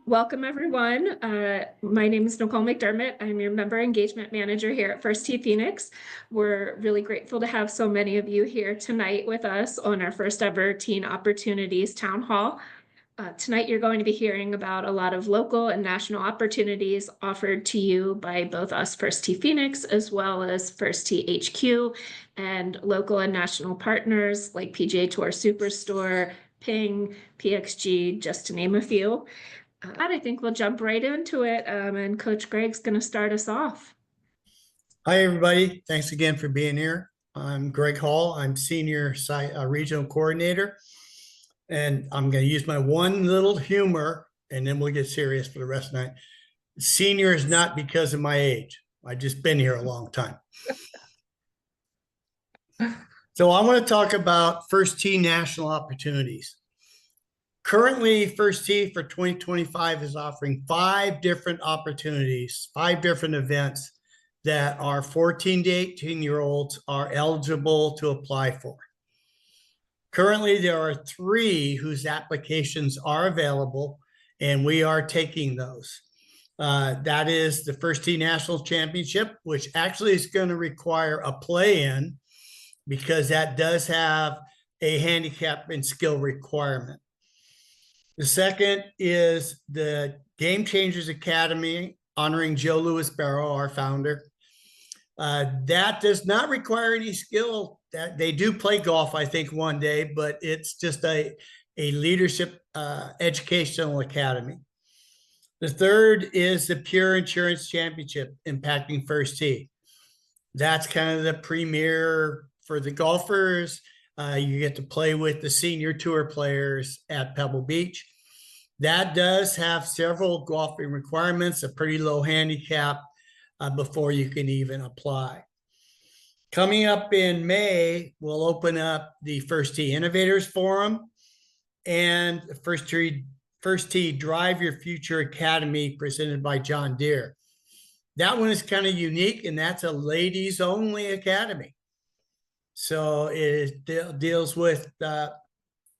Welcome, everyone. My name is Nicole McDermott. I'm your member engagement manager here at FirstTee-Phoenix. We're really grateful to have so many of you here tonight with us on our first ever Teen Opportunities Town Hall. Tonight, you're going to be hearing about a lot of local and national opportunities offered to you by both us, FirstTee-Phoenix, as well as FirstTee HQ, and local and national partners like PGA Tour Superstore, Ping, PXG, just to name a few. I think we'll jump right into it, and Coach Greg's going to start us off. Hi, everybody. Thanks again for being here. I'm Greg Hall. I'm Senior Regional Coordinator, and I'm going to use my one little humor, and then we'll get serious for the rest of the night. Senior is not because of my age. I've just been here a long time. So I want to talk about First Tee national opportunities. Currently, First Tee for 2025 is offering 5 different opportunities, 5 different events that our 14 to 18-year-olds are eligible to apply for. Currently, there are 3 whose applications are available, and we are taking those. That is the First Tee National Championship, which actually is going to require a play-in because that does have a handicap and skill requirement. The second is the Game Changers Academy, honoring Joe Louis Barrow, our founder. That does not require any skill. That they do play golf, I think, one day, but it's just a leadership educational academy. The third is the Pure Insurance Championship, impacting First Tee. That's kind of the premier for the golfers. You get to play with the senior tour players at Pebble Beach. That does have several golfing requirements, a pretty low handicap before you can even apply. Coming up in May, we'll open up the First Tee Innovators Forum and First Tee Drive Your Future Academy presented by John Deere. That one is kind of unique, and that's a ladies-only academy. So it deals with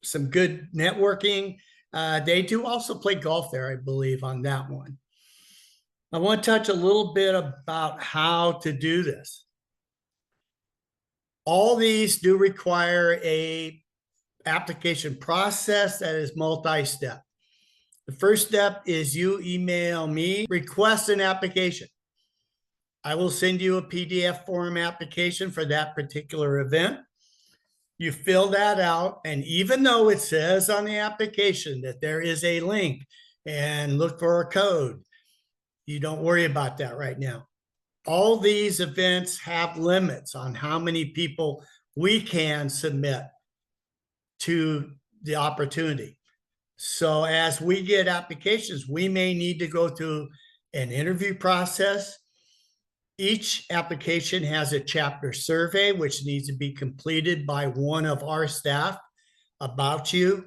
some good networking. They do also play golf there, I believe, on that one. I want to touch a little bit about how to do this. All these do require a application process that is multi-step. The first step is you email me, request an application. I will send you a PDF form application for that particular event. You fill that out, and even though it says on the application that there is a link and look for a code, you don't worry about that right now. All these events have limits on how many people we can submit to the opportunity. So as we get applications, we may need to go through an interview process. Each application has a chapter survey, which needs to be completed by one of our staff about you.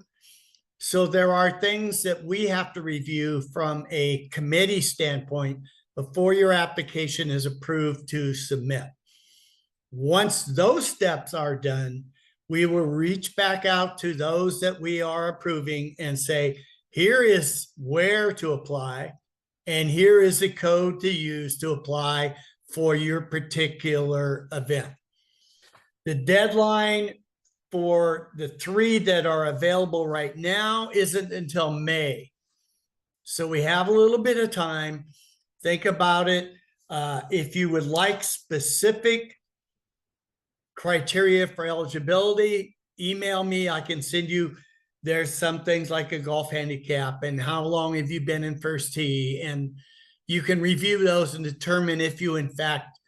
So there are things that we have to review from a committee standpoint before your application is approved to submit. Once those steps are done, we will reach back out to those that we are approving and say, here is where to apply, and here is the code to use to apply for your particular event. The deadline for the 3 that are available right now isn't until May. So we have a little bit of time. Think about it. If you would like specific criteria for eligibility, email me. I can send you. There's some things like a golf handicap and how long have you been in First Tee, and you can review those and determine if you in fact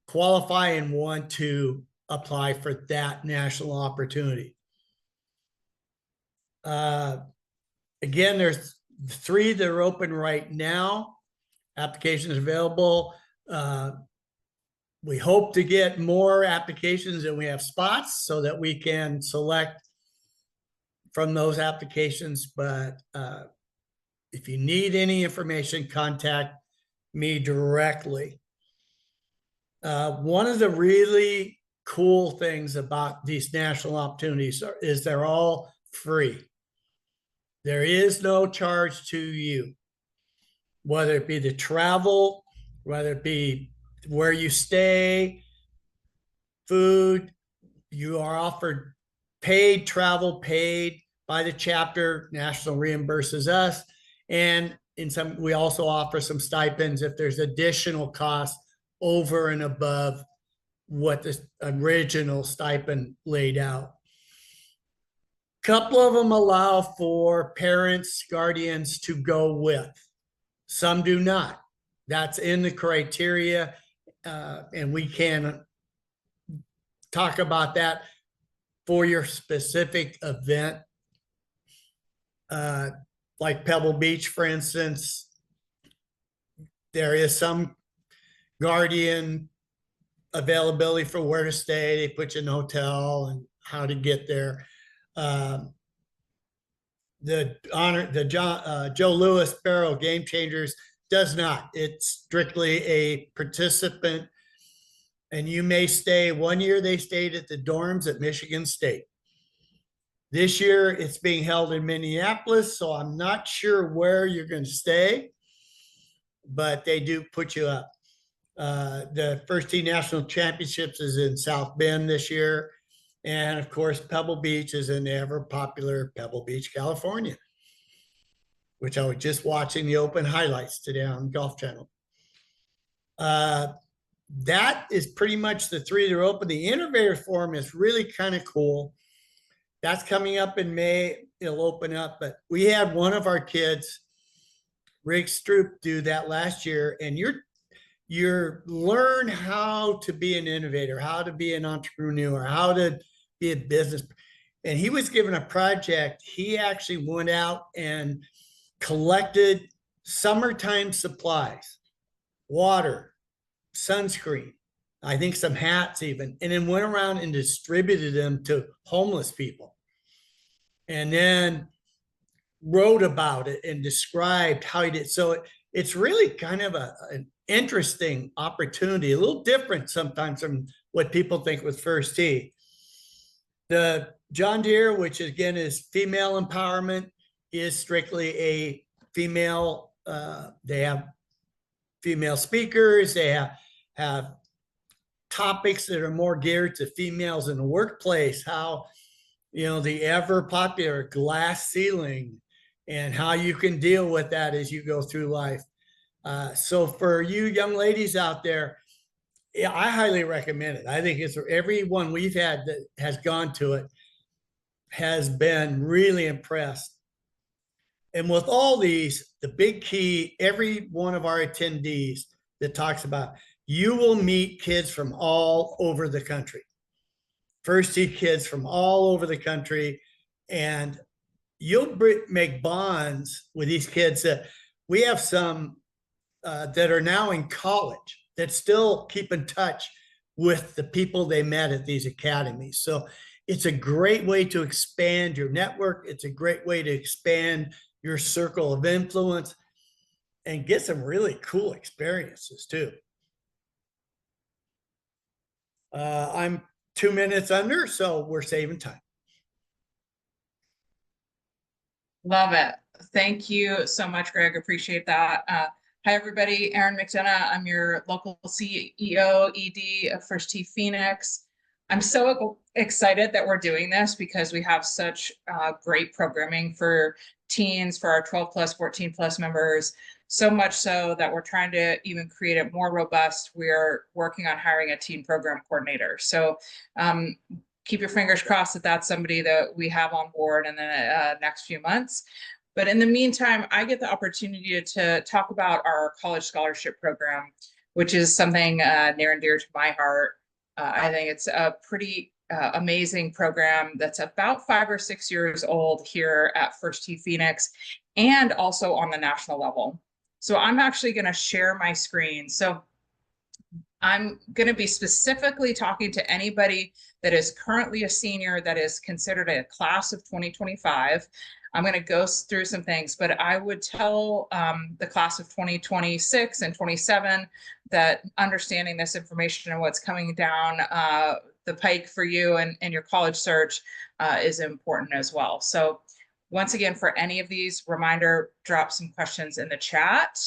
qualify and want to apply for that national opportunity. Again, there's 3 that are open right now. Applications available. We hope to get more applications than we have spots so that we can select from those applications. But if you need any information, contact me directly. One of the really cool things about these national opportunities is they're all free. There is no charge to you, whether it be the travel, whether it be where you stay, food. You are offered paid travel, paid by the chapter. National reimburses us. And in some, we also offer some stipends if there's additional costs over and above what the original stipend laid out. Couple of them allow for parents, guardians to go with. Some do not. That's in the criteria, and we can talk about that for your specific event. Like Pebble Beach, for instance, there is some guardian availability for where to stay. They put you in a hotel and how to get there. Joe Louis Barrow Game Changers does not. It's strictly a participant, and you may stay. One year they stayed at the dorms at Michigan State. This year it's being held in Minneapolis, so I'm not sure where you're going to stay, but they do put you up. The First Tee National Championships is in South Bend this year. And of course, Pebble Beach is in the ever popular Pebble Beach, California, which I was just watching the open highlights today on Golf Channel. That is pretty much the three that are open. The Innovator Forum is really kind of cool. That's coming up in May. It'll open up, but we had one of our kids, Rick Stroop, do that last year, and you're learn how to be an innovator, how to be an entrepreneur, how to be a business. And he was given a project. He actually went out and collected summertime supplies, water, sunscreen, I think some hats even, and then went around and distributed them to homeless people. And then wrote about it and described how he did. So it's really kind of an interesting opportunity, a little different sometimes from what people think with First Tee. The John Deere, which again is female empowerment, is strictly a female. They have female speakers. They have topics that are more geared to females in the workplace. How, the ever popular glass ceiling and how you can deal with that as you go through life. So for you young ladies out there, yeah, I highly recommend it. I think it's everyone we've had that has gone to it has been really impressed. And with all these, the big key, every one of our attendees that talks about, you will meet kids from all over the country. First Tee kids from all over the country. And you'll make bonds with these kids. That we have some that are now in college that still keep in touch with the people they met at these academies. So it's a great way to expand your network. It's a great way to expand your circle of influence and get some really cool experiences too. I'm 2 minutes under, so we're saving time. Love it. Thank you so much, Greg. Appreciate that. Hi, everybody. Erin McDonough. I'm your local CEO, ED of First Tee-Phoenix. I'm so excited that we're doing this because we have such great programming for teens, for our 12 plus, 14 plus members. So much so that we're trying to even create it more robust. We're working on hiring a teen program coordinator. So keep your fingers crossed that that's somebody that we have on board in the next few months. But in the meantime, I get the opportunity to talk about our college scholarship program, which is something near and dear to my heart. I think it's a pretty amazing program that's about 5 or 6 years old here at First Tee-Phoenix and also on the national level. So I'm actually going to share my screen. So I'm going to be specifically talking to anybody that is currently a senior that is considered a class of 2025. I'm going to go through some things, but I would tell the class of 2026 and 27 that understanding this information and what's coming down the pike for you and your college search is important as well. So Once again, for any of these, reminder, drop some questions in the chat.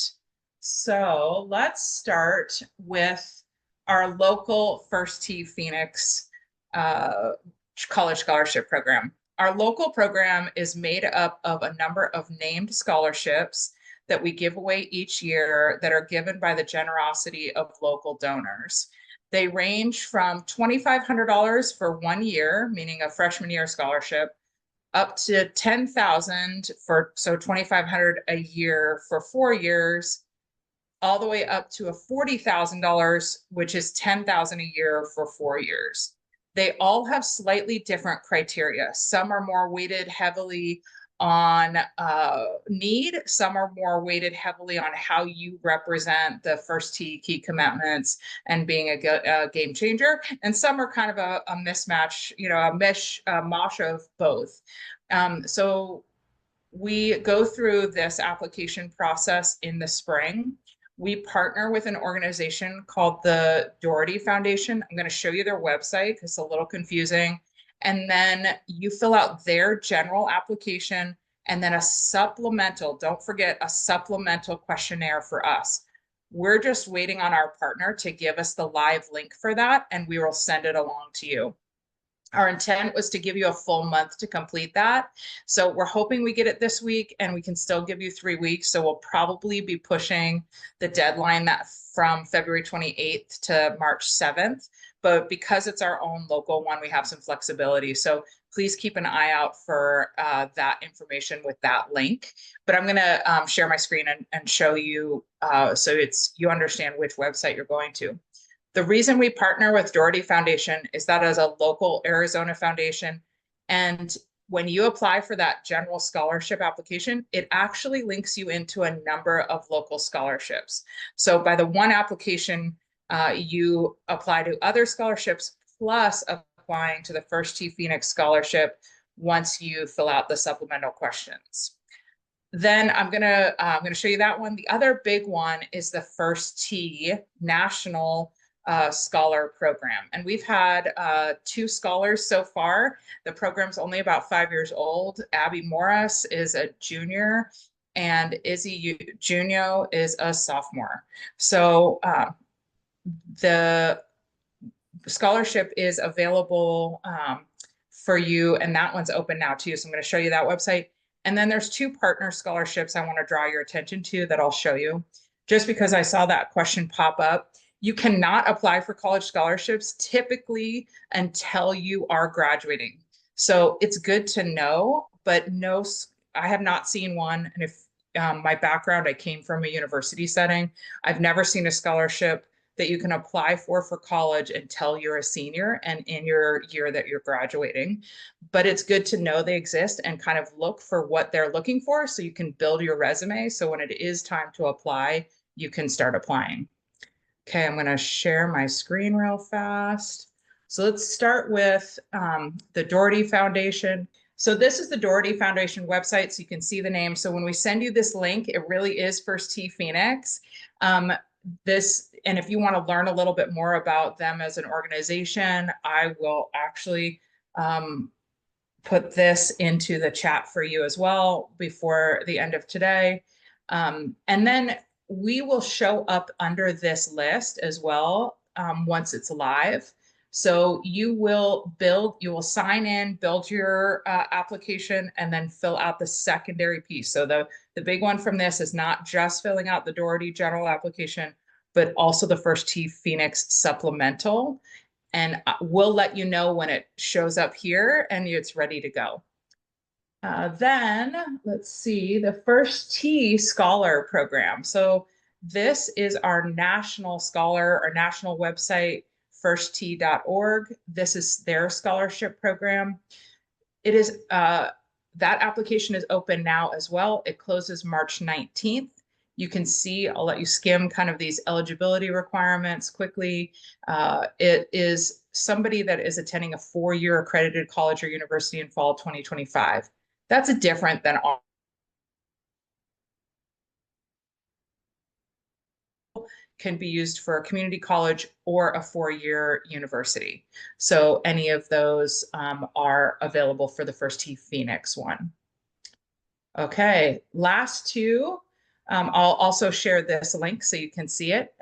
So let's start with our local FirstTee-Phoenix college scholarship program. Our local program is made up of a number of named scholarships that we give away each year that are given by the generosity of local donors. They range from $2,500 for 1 year, meaning a freshman year scholarship, up to $10,000 for, so $2,500 a year for 4 years, all the way up to a $40,000, which is $10,000 a year for 4 years. They all have slightly different criteria. Some are more weighted heavily on need. Some are more weighted heavily on how you represent the First Tee key commitments and being a game changer. And some are kind of a mismatch, you know, a mosh of both. So we go through this application process in the spring. We partner with an organization called the Doherty Foundation. I'm going to show you their website because it's a little confusing. And then you fill out their general application and then a supplemental, don't forget, a supplemental questionnaire for us. We're just waiting on our partner to give us the live link for that, and we will send it along to you. Our intent was to give you a full month to complete that. So we're hoping we get it this week, and we can still give you 3 weeks. So we'll probably be pushing the deadline that from February 28th to March 7th. But because it's our own local one, we have some flexibility. So please keep an eye out for that information with that link. But I'm going to share my screen and show you so you understand which website you're going to. The reason we partner with Doherty Foundation is that as a local Arizona foundation, and when you apply for that general scholarship application, it actually links you into a number of local scholarships. So by the one application, you apply to other scholarships plus applying to the FirstTee-Phoenix scholarship once you fill out the supplemental questions. Then I'm gonna show you that one. The other big one is the FirstTee National Scholar Program. And we've had 2 scholars so far. The program's only about 5 years old. Abby Morris is a junior and Izzy Junio is a sophomore. So the scholarship is available for you, and that one's open now too. So I'm going to show you that website. And then there's 2 partner scholarships I want to draw your attention to that I'll show you. Just because I saw that question pop up, you cannot apply for college scholarships typically until you are graduating. So it's good to know, but no, I have not seen one. And if my background, I came from a university setting, I've never seen a scholarship that you can apply for college until you're a senior and in your year that you're graduating. But it's good to know they exist and kind of look for what they're looking for so you can build your resume. So when it is time to apply, you can start applying. Okay, I'm going to share my screen real fast. So let's start with the Doherty Foundation. So this is the Doherty Foundation website, so you can see the name. So when we send you this link, it really is FirstTee-Phoenix. And if you want to learn a little bit more about them as an organization, I will actually put this into the chat for you as well before the end of today. And then we will show up under this list as well once it's live. So you will sign in, build your application, and then fill out the secondary piece. So the big one from this is not just filling out the Doherty general application, but also the FirstTee-Phoenix supplemental. And we'll let you know when it shows up here and it's ready to go. Then let's see, the FirstTee Scholar Program. So this is our national scholar or national website, firsttee.org. This is their scholarship program. It is, that application is open now as well. It closes March 19th. You can see, I'll let you skim kind of these eligibility requirements quickly. It is somebody that is attending a 4-year accredited college or university in fall 2025. That's different than all. Can be used for a community college or a 4-year university. So any of those are available for the FirstTee-Phoenix one. Okay, last two. I'll also share this link so you can see it.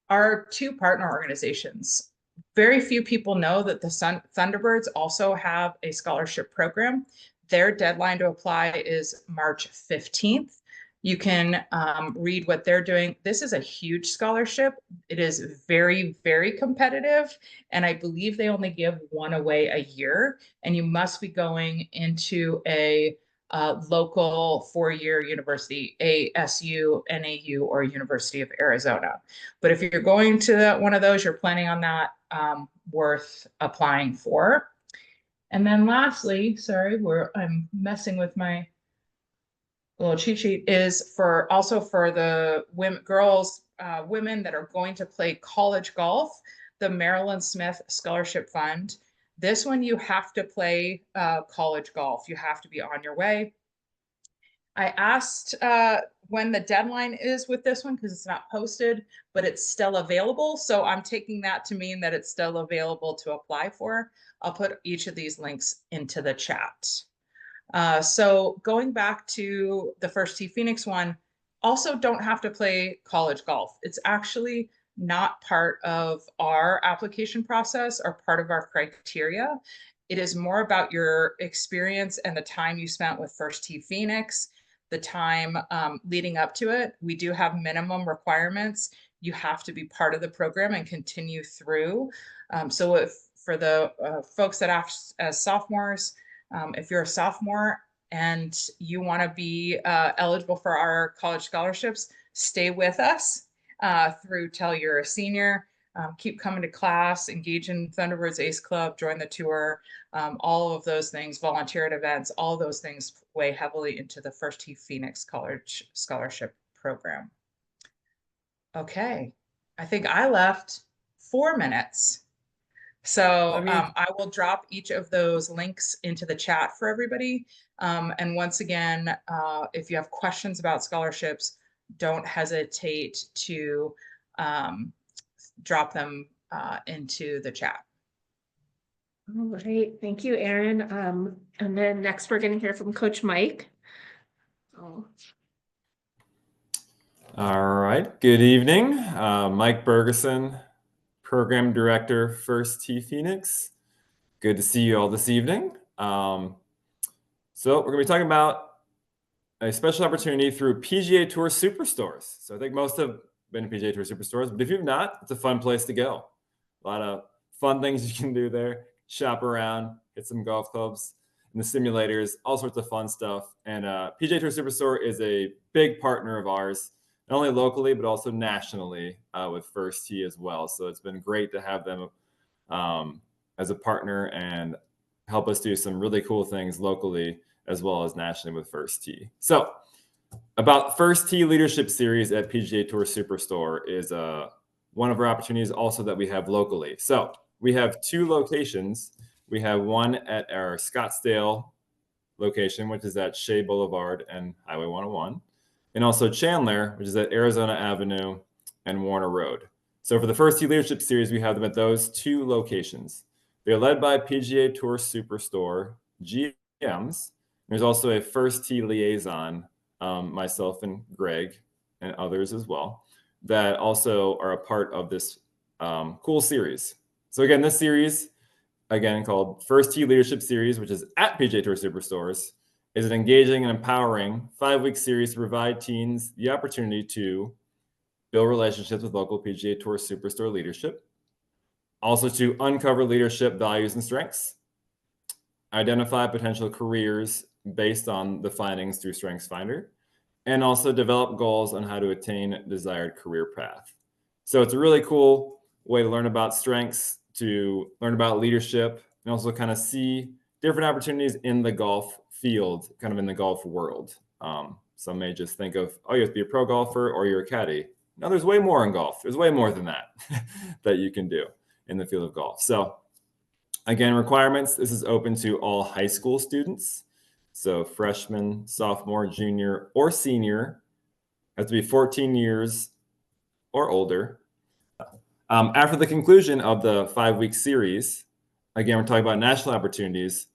Our two partner organizations. Very few people know that the Thunderbirds also have a scholarship program. Their deadline to apply is March 15th. You can read what they're doing. This is a huge scholarship. It is very, very competitive. And I believe they only give one away a year. And you must be going into a local four-year university, ASU, NAU, or University of Arizona. But if you're going to one of those, you're planning on that, worth applying for. And then lastly, sorry, I'm messing with my little cheat sheet, is for also for the women, women that are going to play college golf, the Marilyn Smith Scholarship Fund. This one, you have to play college golf. You have to be on your way. I asked when the deadline is with this one because it's not posted, but it's still available. So I'm taking that to mean that it's still available to apply for. I'll put each of these links into the chat. So going back to the FirstTee-Phoenix one, also don't have to play college golf. It's actually not part of our application process or part of our criteria. It is more about your experience and the time you spent with FirstTee-Phoenix, the time leading up to it. We do have minimum requirements. You have to be part of the program and continue through. So if for the folks that act as sophomores, if you're a sophomore and you want to be eligible for our college scholarships, stay with us through till you're a senior. Keep coming to class, engage in Thunderbirds Ace Club, join the tour, all of those things, volunteer at events, all those things weigh heavily into the FirstTee-Phoenix College Scholarship Program. Okay, I think I left 4 minutes. So I will drop each of those links into the chat for everybody. And once again, if you have questions about scholarships, don't hesitate to drop them into the chat. All right, thank you, Erin. And then next we're going to hear from Coach Mike. Oh. All right, good evening. Mike Bergeson, Program Director, FirstTee-Phoenix. Good to see you all this evening. So we're going to be talking about a special opportunity through PGA Tour Superstores. So I think most have been to PGA Tour Superstores, but if you've not, it's a fun place to go. A lot of fun things you can do there. Shop around, get some golf clubs and the simulators, all sorts of fun stuff. And PGA Tour Superstore is a big partner of ours, not only locally, but also nationally with FirstTee as well. So it's been great to have them as a partner and help us do some really cool things locally as well as nationally with FirstTee. So about FirstTee Leadership Series at PGA Tour Superstore is one of our opportunities also that we have locally. So we have 2 locations. We have one at our Scottsdale location, which is at Shea Boulevard and Highway 101, and also Chandler, which is at Arizona Avenue and Warner Road. So for the FirstTee Leadership Series, we have them at those 2 locations. They're led by PGA Tour Superstore GMs. There's also a FirstTee liaison, myself and Greg and others as well, that also are a part of this cool series. So again, this series, again called FirstTee Leadership Series, which is at PGA Tour Superstores, is an engaging and empowering 5-week series to provide teens the opportunity to build relationships with local PGA Tour Superstore leadership, also to uncover leadership values and strengths, identify potential careers based on the findings through StrengthsFinder, and also develop goals on how to attain desired career path. So it's a really cool way to learn about strengths, to learn about leadership, and also kind of see different opportunities in the golf field, kind of in the golf world. Some may just think of, oh, you have to be a pro golfer or you're a caddy. No, there's way more in golf. There's way more than that that you can do in the field of golf. So again, requirements, this is open to all high school students. So freshman, sophomore, junior, or senior have to be 14 years or older. After the conclusion of the 5-week series, again, we're talking about national opportunities.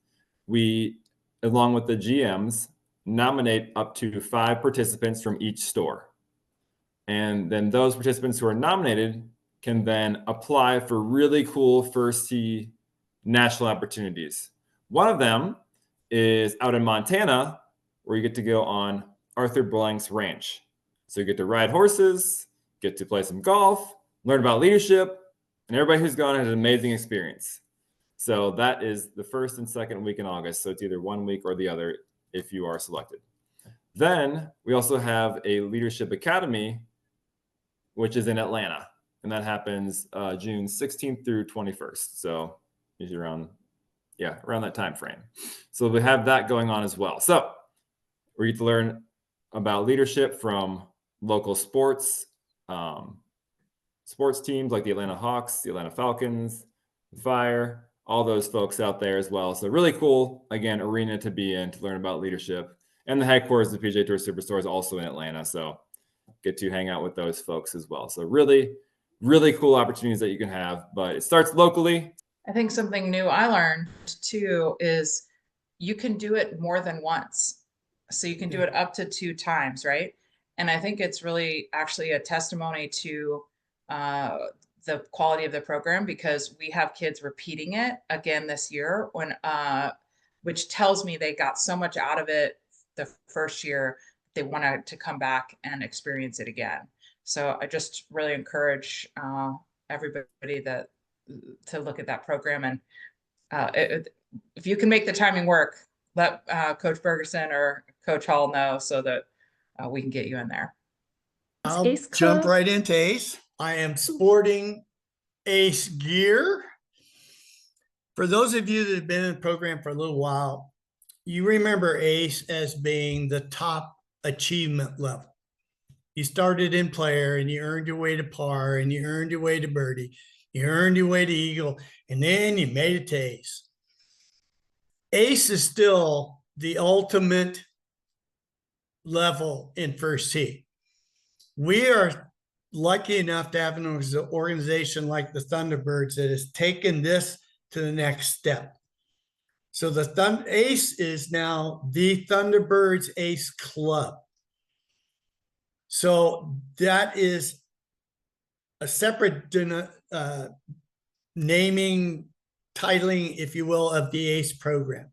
We, along with the GMs, nominate up to 5 participants from each store. And then those participants who are nominated can then apply for really cool First Tee national opportunities. One of them is out in Montana, where you get to go on Arthur Blank's ranch. So you get to ride horses, get to play some golf, learn about leadership, and everybody who's gone has an amazing experience. So that is the first and second week in August. So it's either one week or the other if you are selected. Then we also have a Leadership Academy, which is in Atlanta. And that happens June 16th through 21st. So usually around that time frame. So we have that going on as well. So we get to learn about leadership from local sports teams like the Atlanta Hawks, the Atlanta Falcons, the Fire, all those folks out there as well. So really cool, again, arena to be in to learn about leadership. And the headquarters of the PGA Tour Superstore is also in Atlanta. So get to hang out with those folks as well. So really, really cool opportunities that you can have, but it starts locally. I think something new I learned too is you can do it more than once. So you can do it up to 2 times, right? And I think it's really actually a testimony to the quality of the program, because we have kids repeating it again this year, which tells me they got so much out of it the first year, they want to come back and experience it again. So I just really encourage everybody to look at that program. And if you can make the timing work, let Coach Ferguson or Coach Hall know so that we can get you in there. I'll Ace jump Club. right into Ace. I am sporting Ace gear. For those of you that have been in the program for a little while, you remember Ace as being the top achievement level. You started in player and you earned your way to par and you earned your way to birdie. You earned your way to eagle, and then you made it to Ace. Ace is still the ultimate level in First Tee. We are lucky enough to have an organization like the Thunderbirds that has taken this to the next step. So the Ace is now the Thunderbirds Ace Club. So that is a separate naming, titling, if you will, of the ACE program.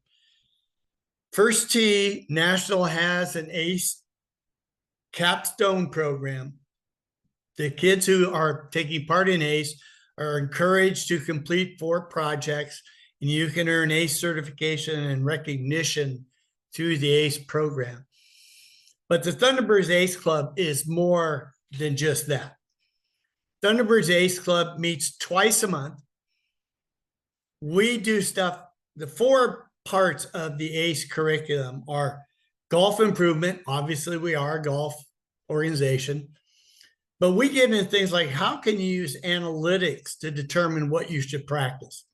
First Tee National has an ACE capstone program. The kids who are taking part in ACE are encouraged to complete 4 projects, and you can earn ACE certification and recognition through the ACE program. But the Thunderbirds ACE Club is more than just that. Thunderbirds ACE Club meets twice a month. We do stuff, the 4 parts of the ACE curriculum are golf improvement. Obviously, we are a golf organization. But we get into things like, how can you use analytics to determine what you should practice?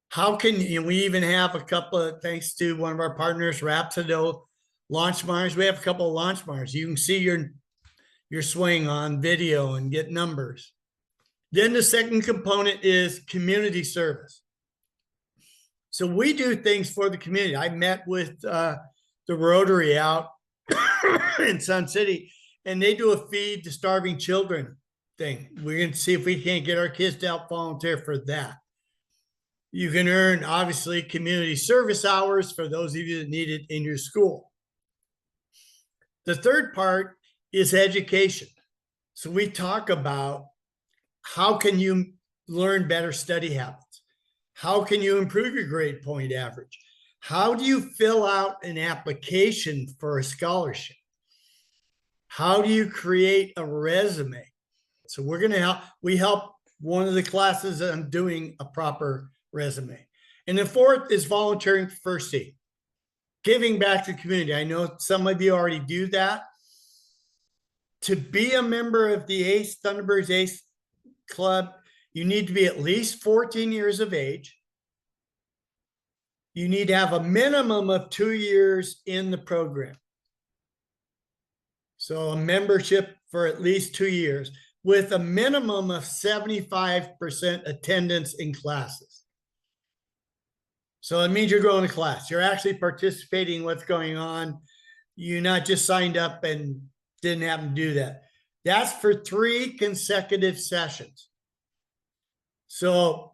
How can you, we even have a couple of, thanks to one of our partners, Rhapsody Launch Mars, we have a couple of launch Mars. You can see your swing on video and get numbers. Then the second component is community service. So we do things for the community. I met with the Rotary out in Sun City, and they do a feed to starving children thing. We're going to see if we can't get our kids to help volunteer for that. You can earn, obviously, community service hours for those of you that need it in your school. The third part is education. So we talk about how can you learn better study habits? How can you improve your grade point average? How do you fill out an application for a scholarship? How do you create a resume? So we're going to help one of the classes on doing a proper resume. And the fourth is volunteering for First Tee, giving back to the community. I know some of you already do that. To be a member of the ACE, Thunderbirds ACE Club, you need to be at least 14 years of age. You need to have a minimum of 2 years in the program. So a membership for at least 2 years with a minimum of 75% attendance in classes. So it means you're going to class. You're actually participating in what's going on. You're not just signed up and didn't happen to do that. That's for 3 consecutive sessions. So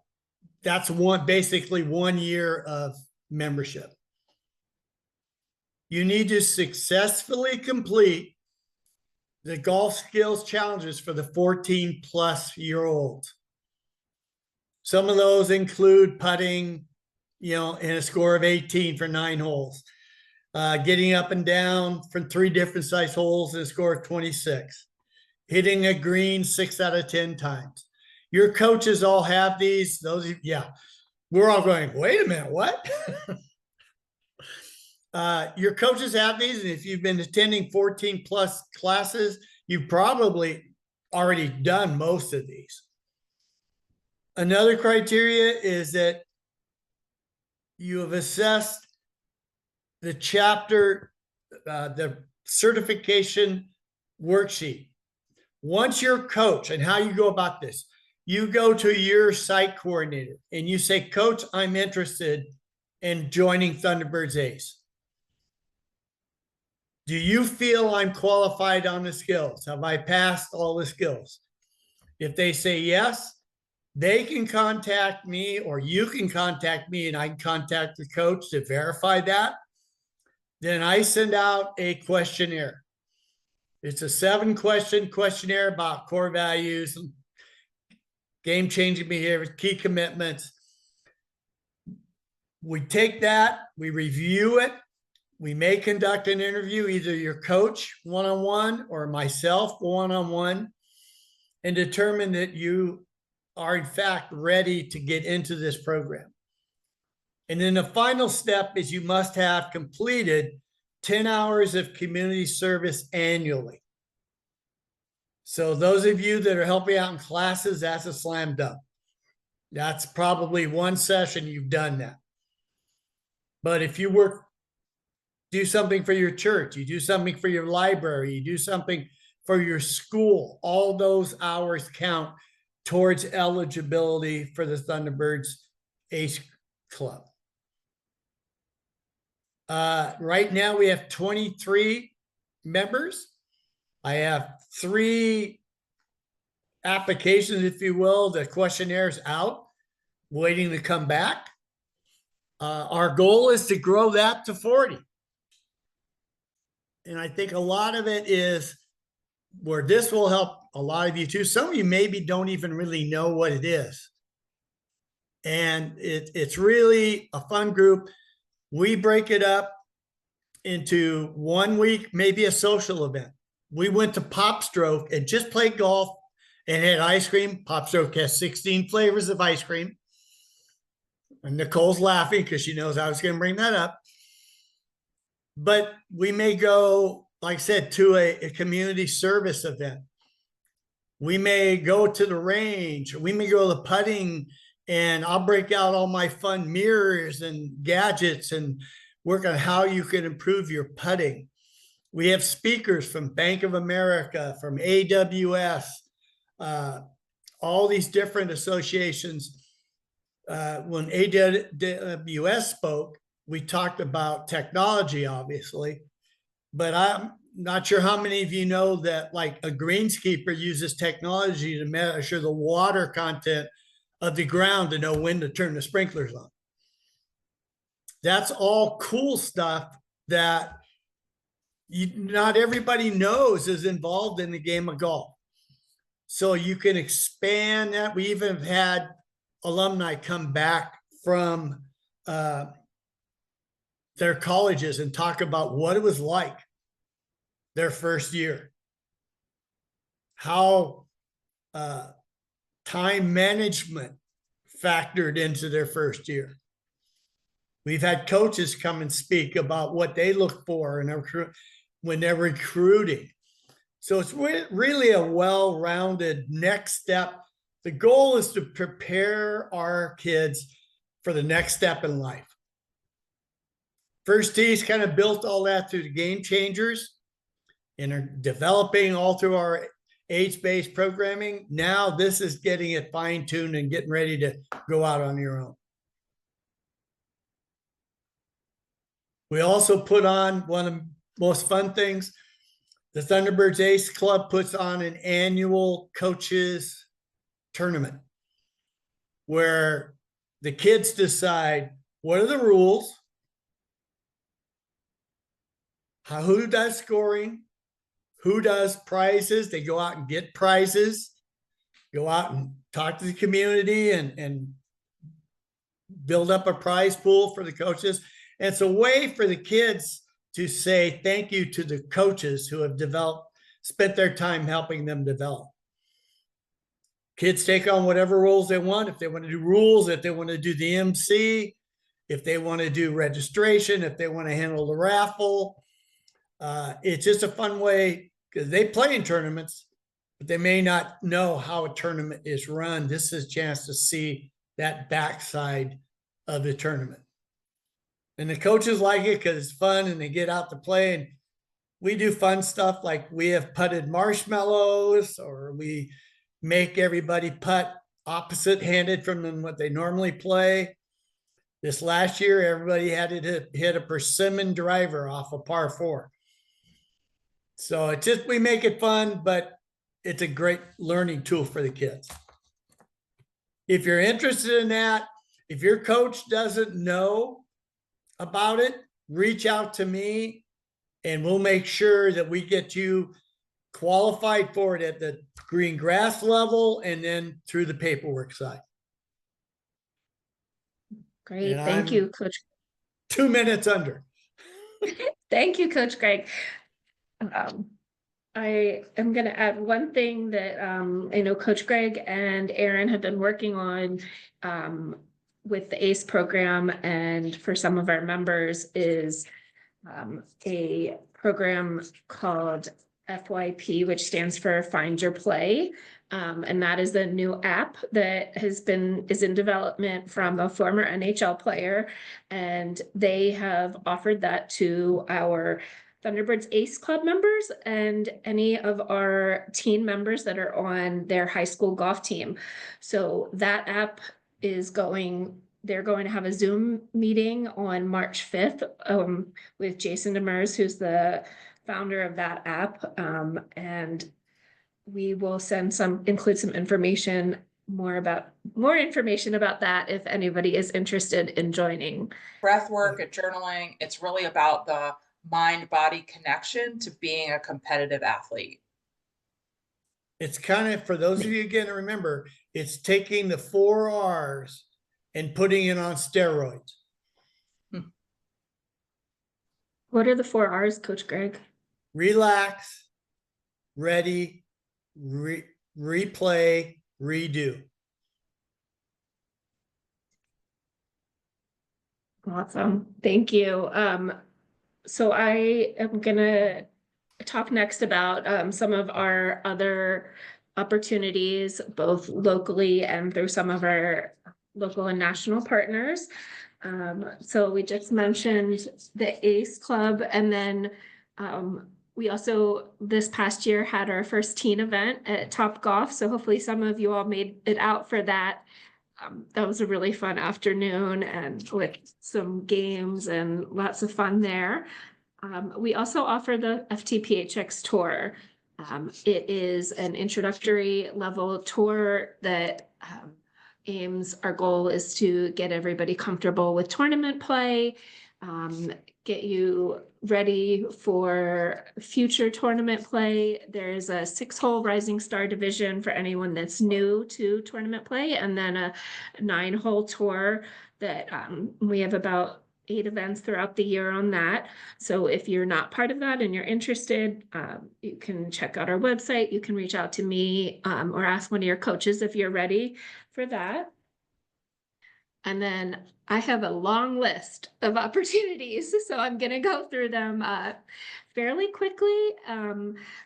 that's basically 1 year of membership. You need to successfully complete the golf skills challenges for the 14-plus-year-olds. Some of those include putting, in a score of 18 for 9 holes, getting up and down from 3 different size holes in a score of 26, hitting a green 6 out of 10 times. Your coaches all have these. We're all going, wait a minute, what? Your coaches have these, and if you've been attending 14-plus classes, you've probably already done most of these. Another criteria is that you have assessed the chapter, the certification worksheet. Once your coach, and how you go about this, you go to your site coordinator and you say, Coach, I'm interested in joining Thunderbirds Ace. Do you feel I'm qualified on the skills? Have I passed all the skills? If they say yes, they can contact me, or you can contact me and I can contact the coach to verify that. Then I send out a questionnaire. It's a 7-question questionnaire about core values, game-changing behaviors, key commitments. We take that, we review it. We may conduct an interview, either your coach one-on-one or myself one-on-one, and determine that you are in fact ready to get into this program. And then the final step is you must have completed 10 hours of community service annually. So those of you that are helping out in classes, that's a slam dunk. That's probably 1 session you've done that. But if you do something for your church, you do something for your library, you do something for your school, all those hours count towards eligibility for the Thunderbirds Ace Club. Right now we have 23 members. I have 3 applications, if you will. The questionnaires out, waiting to come back. Our goal is to grow that to 40. And I think a lot of it is where this will help a lot of you too. Some of you maybe don't even really know what it is. And it's really a fun group. We break it up into 1 week, maybe a social event. We went to Pop Stroke and just played golf and had ice cream. Pop Stroke has 16 flavors of ice cream. And Nicole's laughing because she knows I was going to bring that up. But we may go, like I said, to a community service event. We may go to the range. We may go to the putting, and I'll break out all my fun mirrors and gadgets and work on how you can improve your putting. We have speakers from Bank of America, from AWS, all these different associations. When AWS spoke, we talked about technology, obviously, but I'm not sure how many of you know that like a greenskeeper uses technology to measure the water content of the ground to know when to turn the sprinklers on. That's all cool stuff that not everybody knows is involved in the game of golf. So you can expand that. We even have had alumni come back from their colleges and talk about what it was like their first year, how time management factored into their first year. We've had coaches come and speak about what they look for when they're recruiting. So it's really a well-rounded next step. The goal is to prepare our kids for the next step in life. First Tee's kind of built all that through the game changers and are developing all through our age-based programming. Now this is getting it fine-tuned and getting ready to go out on your own. We also put on one of the most fun things. The Thunderbirds Ace Club puts on an annual coaches tournament where the kids decide what are the rules, who does scoring, who does prizes. They go out and get prizes, go out and talk to the community and build up a prize pool for the coaches. And it's a way for the kids to say thank you to the coaches who have spent their time helping them develop. Kids take on whatever roles they want. If they want to do rules, if they want to do the MC, if they want to do registration, if they want to handle the raffle. It's just a fun way because they play in tournaments, but they may not know how a tournament is run. This is a chance to see that backside of the tournament. And the coaches like it because it's fun and they get out to play. And we do fun stuff like we have putted marshmallows, or we make everybody putt opposite handed from what they normally play. This last year, everybody had to hit a persimmon driver off a par 4. So it's just, we make it fun, but it's a great learning tool for the kids. If you're interested in that, if your coach doesn't know about it, reach out to me and we'll make sure that we get you qualified for it at the green grass level and then through the paperwork side. Great. And Thank I'm you, Coach. 2 minutes under. Thank you, Coach Greg. I am going to add one thing that I know Coach Greg and Aaron have been working on with the ACE program, and for some of our members is a program called FYP, which stands for Find Your Play. And that is a new app that is in development from a former NHL player. And they have offered that to our Thunderbirds Ace Club members and any of our teen members that are on their high school golf team. So that app is they're going to have a Zoom meeting on March 5th with Jason Demers, who's the founder of that app. And we will include some information, more information about that if anybody is interested in joining. Breath work and journaling, it's really about the mind-body connection to being a competitive athlete. It's kind of, for those of you again to remember, it's taking the 4 R's and putting it on steroids. What are the 4 R's, Coach Greg? Relax, ready, replay, redo. Awesome. Thank you. So I am going to talk next about some of our other opportunities, both locally and through some of our local and national partners. So we just mentioned the ACE Club, and then we also this past year had our first teen event at Top Golf. So hopefully some of you all made it out for that. That was a really fun afternoon and with some games and lots of fun there. We also offer the FTPHX tour. It is an introductory level tour that our goal is to get everybody comfortable with tournament play, get you ready for future tournament play. There's a 6-hole Rising Star division for anyone that's new to tournament play, and then a 9-hole tour that we have about 8 events throughout the year on that. So if you're not part of that and you're interested, you can check out our website. You can reach out to me or ask one of your coaches if you're ready for that. And then I have a long list of opportunities, so I'm going to go through them fairly quickly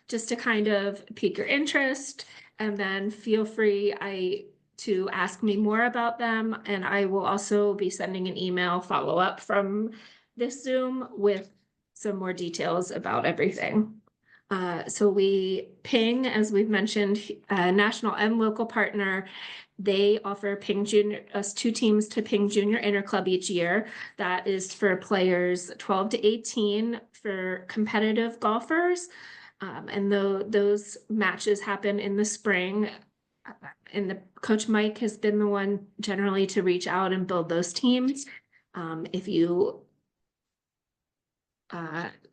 just to kind of pique your interest, and then feel free to ask me more about them. And I will also be sending an email follow-up from this Zoom with some more details about everything. So we Ping, as we've mentioned, national and local partner. They offer Ping Junior, us 2 teams to Ping Junior Interclub each year. That is for players 12 to 18 for competitive golfers. And those matches happen in the spring. And the Coach Mike has been the one generally to reach out and build those teams. If you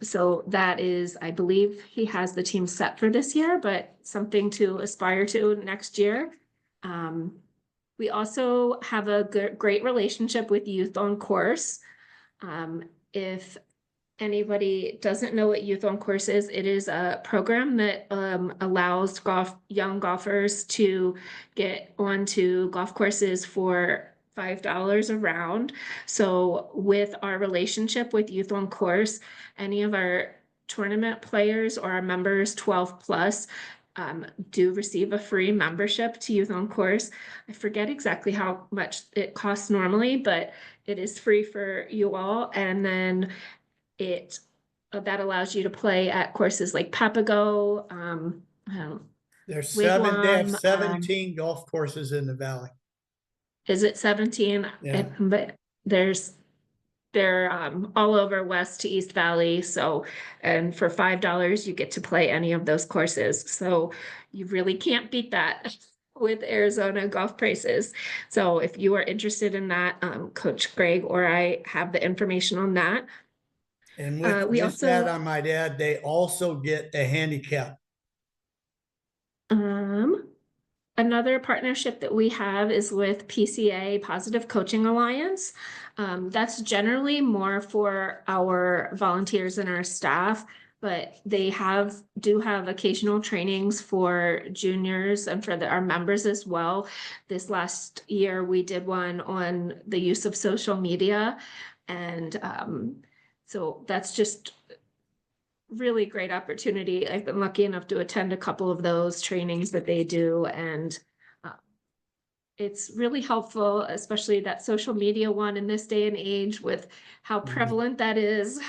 so that is, I believe he has the team set for this year, but something to aspire to next year. We also have a great relationship with Youth on Course. If anybody doesn't know what Youth on Course is, it is a program that allows young golfers to get onto golf courses for $5 a round. So with our relationship with Youth on Course, any of our tournament players or our members 12 plus do receive a free membership to Youth on Course. I forget exactly how much it costs normally, but it is free for you all. And then it that allows you to play at courses like Papago. They have Wigwam, 17 golf courses in the valley. Is it 17? Yeah. But they're all over West to East Valley. So, and for $5, you get to play any of those courses. So you really can't beat that with Arizona golf prices. So if you are interested in that, Coach Greg or I have the information on that. And with we just also, that, I might add, they also get a handicap. Another partnership that we have is with PCA, Positive Coaching Alliance. That's generally more for our volunteers and our staff, but they do have occasional trainings for juniors and for our members as well. This last year, we did one on the use of social media. And so that's just really great opportunity. I've been lucky enough to attend a couple of those trainings that they do, and it's really helpful, especially that social media one in this day and age with how prevalent that is.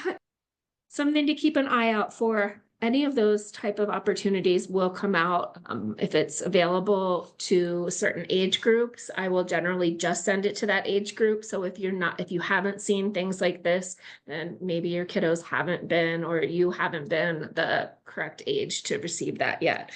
Something to keep an eye out for. Any of those type of opportunities will come out if it's available to certain age groups. I will generally just send it to that age group. So if you haven't seen things like this, then maybe your kiddos haven't been, or you haven't been the correct age to receive that yet.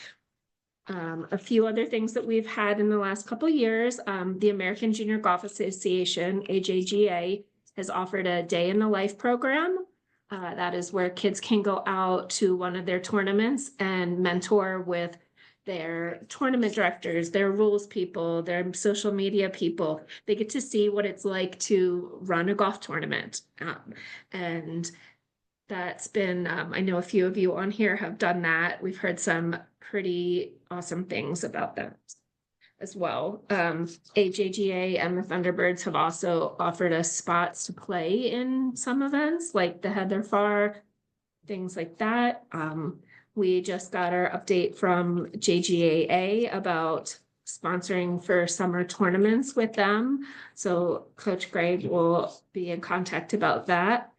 A few other things that we've had in the last couple of years, the American Junior Golf Association, AJGA, has offered a day in the life program. That is where kids can go out to one of their tournaments and mentor with their tournament directors, their rules people, their social media people. They get to see what it's like to run a golf tournament. And that's been, I know a few of you on here have done that. We've heard some pretty awesome things about that as well. AJGA and the Thunderbirds have also offered us spots to play in some events like the Heather Farr, things like that. We just got our update from JGAA about sponsoring for summer tournaments with them. So Coach Greg will be in contact about that.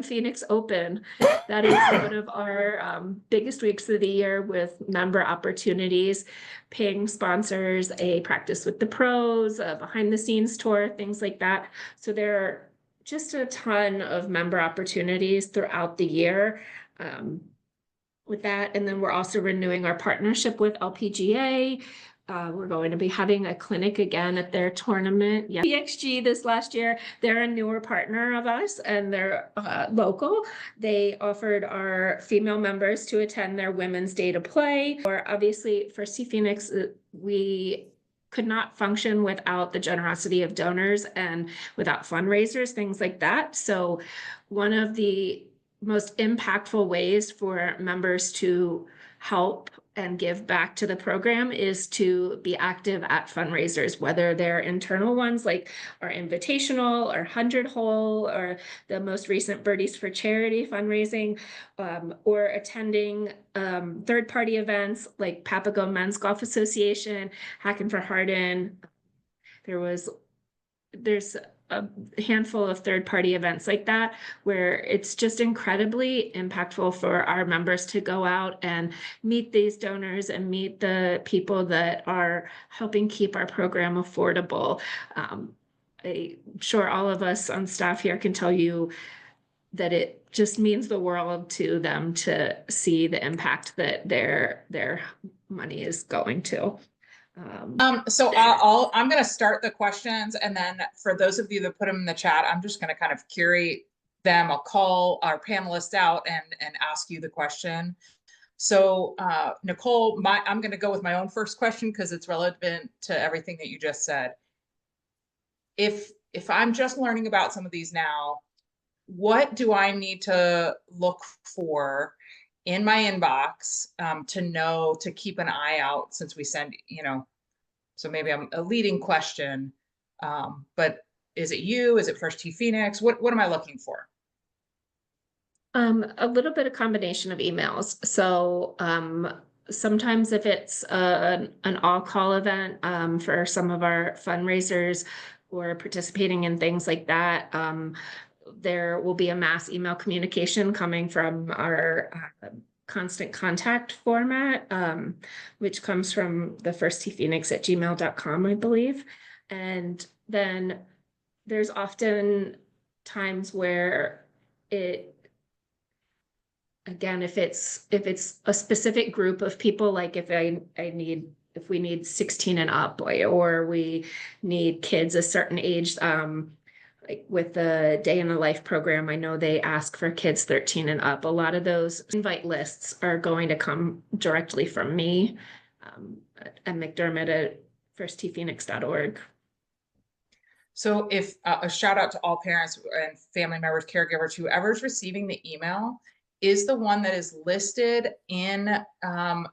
Phoenix Open. That is one of our biggest weeks of the year with member opportunities. Ping sponsors a practice with the pros, a behind the scenes tour, things like that. So there are just a ton of member opportunities throughout the year with that. And then we're also renewing our partnership with LPGA. We're going to be having a clinic again at their tournament. Yeah, PXG this last year, they're a newer partner of us and they're local. They offered our female members to attend their Women's Day to Play. Or obviously FirstTee-Phoenix, we could not function without the generosity of donors and without fundraisers, things like that. So one of the most impactful ways for members to help and give back to the program is to be active at fundraisers, whether they're internal ones like our invitational or 100 hole or the most recent Birdies for Charity fundraising, or attending third-party events like Papago Men's Golf Association, Hacking for Hardin. There's a handful of third-party events like that, where it's just incredibly impactful for our members to go out and meet these donors and meet the people that are helping keep our program affordable. I'm sure all of us on staff here can tell you that it just means the world to them to see the impact that their money is going to. So I'm going to start the questions, and then for those of you that put them in the chat, I'm just going to kind of curate them. I'll call our panelists out and ask you the question. So Nicole, I'm going to go with my own first question because it's relevant to everything that you just said. If I'm just learning about some of these now, what do I need to look for in my inbox to know to keep an eye out, since we send, so maybe I'm a leading question, but is it you? Is it FirstTee-Phoenix? What am I looking for? A little bit of combination of emails. So sometimes if it's an all-call event for some of our fundraisers or participating in things like that, there will be a mass email communication coming from our constant contact format, which comes from the FirstTee-Phoenix@gmail.com, I believe. And then there's often times where again, if it's a specific group of people, like if we need 16 and up, or we need kids a certain age, like with the Day in the Life program, I know they ask for kids 13 and up. A lot of those invite lists are going to come directly from me at McDermott@FirstTeePhoenix.org. So if a shout out to all parents and family members, caregivers, whoever's receiving the email is the one that is listed in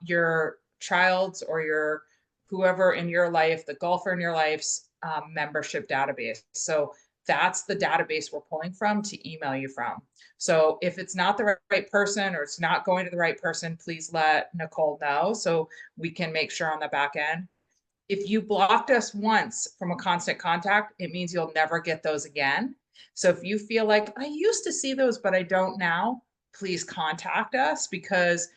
your child's or your whoever in your life, the golfer in your life's membership database. So that's the database we're pulling from to email you from. So if it's not the right person or it's not going to the right person, please let Nicole know so we can make sure on the back end. If you blocked us once from a constant contact, it means you'll never get those again. So if you feel like I used to see those, but I don't now, please contact us, because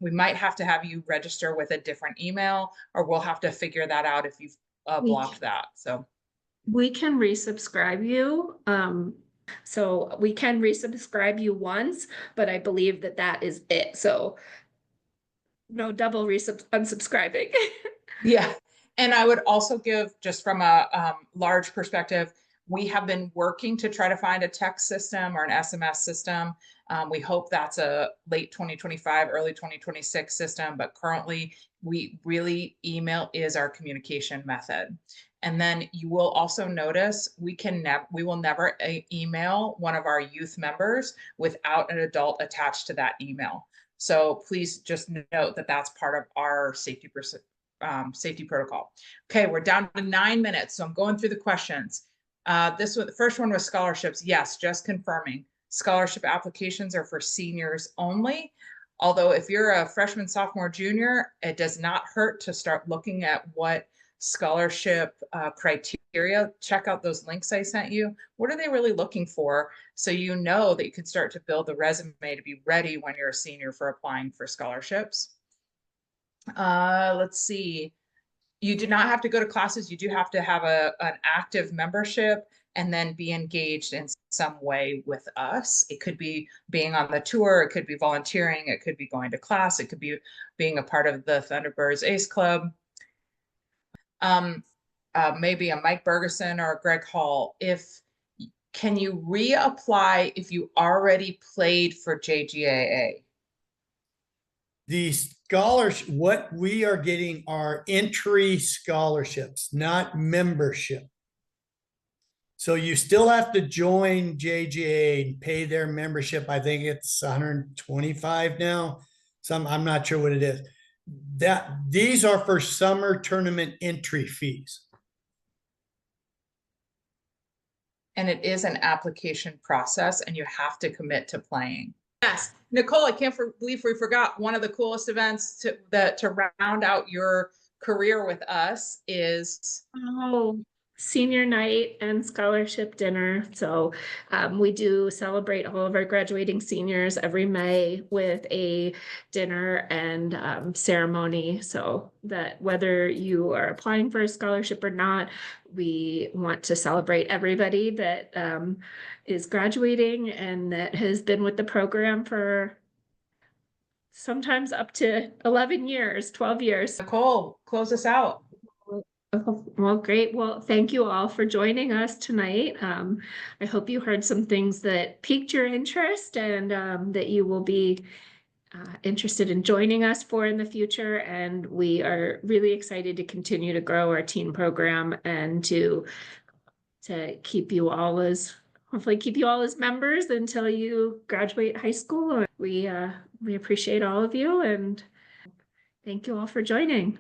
we might have to have you register with a different email, or we'll have to figure that out if you've blocked that. So we can resubscribe you. So we can resubscribe you once, but I believe that is it. So no double unsubscribing. Yeah. And I would also give, just from a large perspective, we have been working to try to find a text system or an SMS system. We hope that's a late 2025, early 2026 system, but currently email is our communication method. And then you will also notice we will never email one of our youth members without an adult attached to that email. So please just note that that's part of our safety protocol. Okay, we're down to 9 minutes, so I'm going through the questions. The first one was scholarships. Yes, just confirming. Scholarship applications are for seniors only. Although if you're a freshman, sophomore, junior, it does not hurt to start looking at what scholarship criteria. Check out those links I sent you. What are they really looking for? So you know that you can start to build the resume to be ready when you're a senior for applying for scholarships. Let's see. You do not have to go to classes. You do have to have an active membership and then be engaged in some way with us. It could be being on the tour. It could be volunteering. It could be going to class. It could be being a part of the Thunderbirds Ace Club. Maybe a Mike Bergeson or a Greg Hall. Can you reapply if you already played for JGAA? The scholarship, what we are getting are entry scholarships, not membership. So you still have to join JGA and pay their membership. I think it's 125 now. I'm not sure what it is. These are for summer tournament entry fees. And it is an application process, and you have to commit to playing. Yes, Nicole, I can't believe we forgot one of the coolest events to round out your career with us is senior night and scholarship dinner. So we do celebrate all of our graduating seniors every May with a dinner and ceremony, so that whether you are applying for a scholarship or not, we want to celebrate everybody that is graduating and that has been with the program for sometimes up to 11 years, 12 years. Nicole, close us out. Oh, well, great. Well, thank you all for joining us tonight. I hope you heard some things that piqued your interest and that you will be interested in joining us for in the future. And we are really excited to continue to grow our teen program and to keep you all as, hopefully keep you all as members until you graduate high school. We appreciate all of you and thank you all for joining.